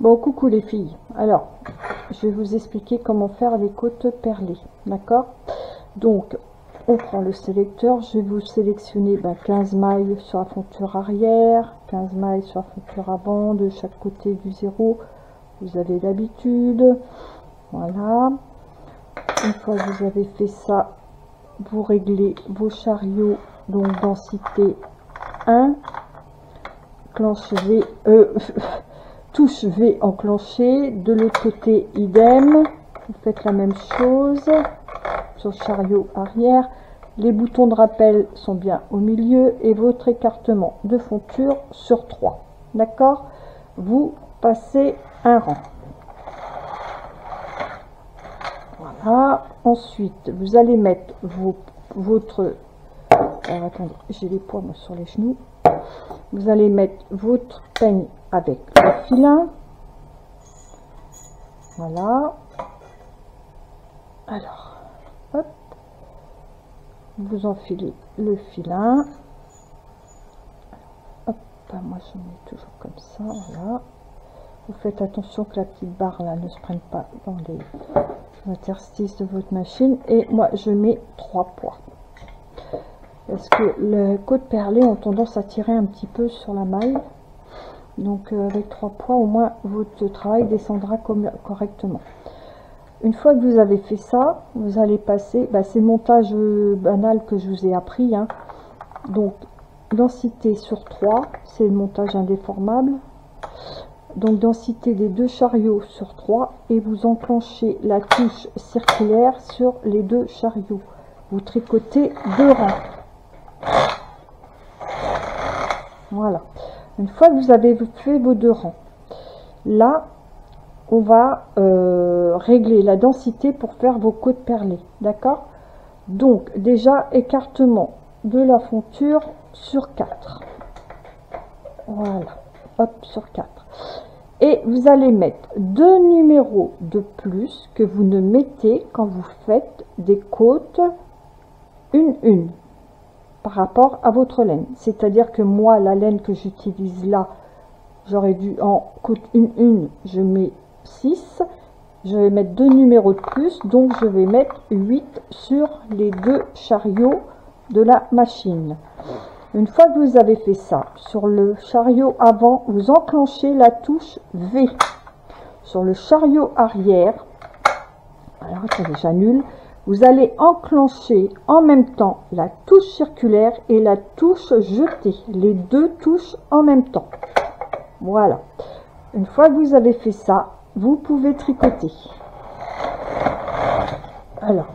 Bon, coucou les filles. Alors, je vais vous expliquer comment faire les côtes perlées. D'accord? Donc, on prend le sélecteur. Je vais vous sélectionner 15 mailles sur la fonture arrière, 15 mailles sur la fonture avant, de chaque côté du zéro. Vous avez l'habitude. Voilà. Une fois que vous avez fait ça, vous réglez vos chariots. Donc, densité 1. Clenche V. Touche V enclenchée, de l'autre côté idem, vous faites la même chose sur le chariot arrière, les boutons de rappel sont bien au milieu et votre écartement de fonture sur 3, d'accord? Vous passez un rang, voilà. Ensuite vous allez mettre votre, alors attendez, j'ai les poids moi sur les genoux, vous allez mettre votre peigne avec le filin, voilà. Alors hop, vous enfilez le filin, hop, moi je mets toujours comme ça, voilà. Vous faites attention que la petite barre là ne se prenne pas dans les interstices de votre machine, et moi je mets 3 poids parce que les côtes perlées ont tendance à tirer un petit peu sur la maille. Donc avec 3 poids, au moins votre travail descendra correctement. Une fois que vous avez fait ça, vous allez passer, c'est le montage banal que je vous ai appris, hein. Donc densité sur 3, c'est le montage indéformable. Donc densité des 2 chariots sur 3, et vous enclenchez la touche circulaire sur les 2 chariots. Vous tricotez 2 rangs. Voilà. Une fois que vous avez fait vos 2 rangs, là, on va régler la densité pour faire vos côtes perlées, d'accord? Donc, déjà, écartement de la fonture sur 4. Voilà, hop, sur 4. Et vous allez mettre 2 numéros de plus que vous ne mettez quand vous faites des côtes une. Par rapport à votre laine, c'est-à-dire que moi la laine que j'utilise là, j'aurais dû en côte une, je mets 6, je vais mettre 2 numéros de plus, donc je vais mettre 8 sur les 2 chariots de la machine. Une fois que vous avez fait ça, sur le chariot avant, vous enclenchez la touche V. Sur le chariot arrière, alors attendez, j'annule. Vous allez enclencher en même temps la touche circulaire et la touche jetée, les 2 touches en même temps. Voilà. Une fois que vous avez fait ça, vous pouvez tricoter. Alors,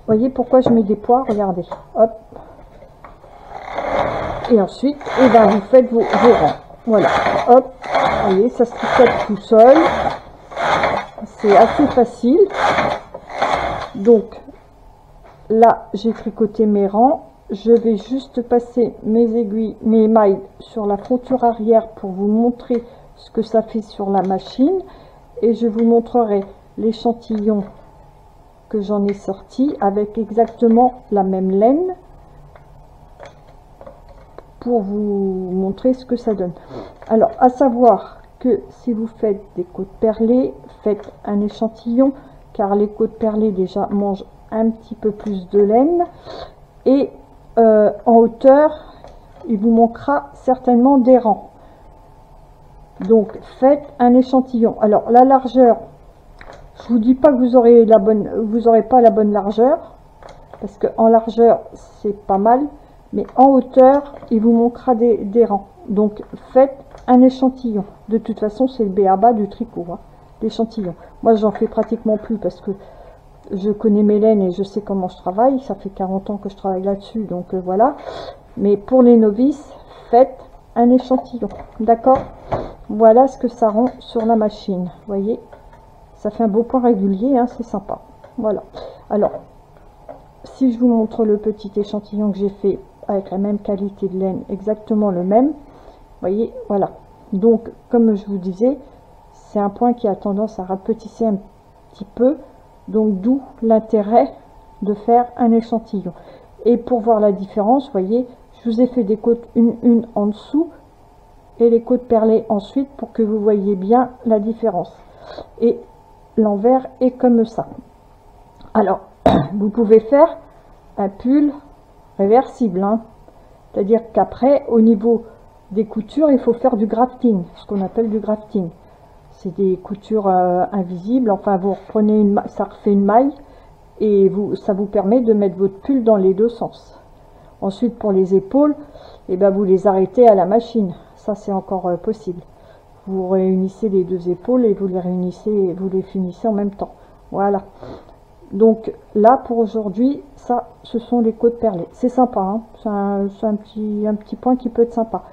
voyez pourquoi je mets des poids, regardez. Hop. Et ensuite, vous faites vos rangs. Voilà. Hop. Vous voyez, ça se tricote tout seul. C'est assez facile. Donc là j'ai tricoté mes rangs, je vais juste passer mes aiguilles, mes mailles sur la fonture arrière pour vous montrer ce que ça fait sur la machine, et je vous montrerai l'échantillon que j'en ai sorti avec exactement la même laine pour vous montrer ce que ça donne. Alors à savoir que si vous faites des côtes perlées, faites un échantillon, car les côtes perlées déjà mangent un petit peu plus de laine, et en hauteur il vous manquera certainement des rangs. Donc faites un échantillon. Alors la largeur, je vous dis pas que vous aurez pas la bonne largeur, parce que en largeur c'est pas mal, mais en hauteur il vous manquera des rangs. Donc faites un échantillon. De toute façon c'est le b.a.-ba du tricot, hein, l'échantillon. Moi j'en fais pratiquement plus parce que je connais mes laines et je sais comment je travaille. Ça fait 40 ans que je travaille là-dessus, donc voilà. Mais pour les novices, faites un échantillon, d'accord? Voilà ce que ça rend sur la machine. Vous voyez, ça fait un beau point régulier, hein, c'est sympa. Voilà. Alors si je vous montre le petit échantillon que j'ai fait avec la même qualité de laine, exactement le même, voyez, voilà. Donc comme je vous disais, c'est un point qui a tendance à rapetisser un petit peu, donc d'où l'intérêt de faire un échantillon. Et pour voir la différence, voyez, je vous ai fait des côtes une en dessous, et les côtes perlées ensuite pour que vous voyez bien la différence. Et l'envers est comme ça. Alors, vous pouvez faire un pull réversible, hein. C'est-à-dire qu'après, au niveau des coutures, il faut faire du grafting, ce qu'on appelle du grafting. C'est des coutures invisibles, enfin vous reprenez une, ça refait une maille et ça vous permet de mettre votre pull dans les deux sens. Ensuite pour les épaules, et ben vous les arrêtez à la machine, ça c'est encore possible. Vous réunissez les deux épaules et vous les réunissez, vous les finissez en même temps. Voilà. Donc là pour aujourd'hui, ça ce sont les côtes perlées. C'est sympa, hein, c'est un petit point qui peut être sympa,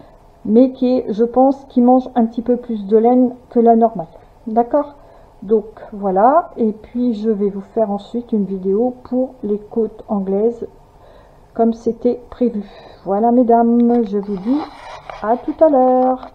mais qui est, je pense, qui mange un petit peu plus de laine que la normale. D'accord? Donc voilà, et puis je vais vous faire ensuite une vidéo pour les côtes anglaises comme c'était prévu. Voilà mesdames, je vous dis à tout à l'heure.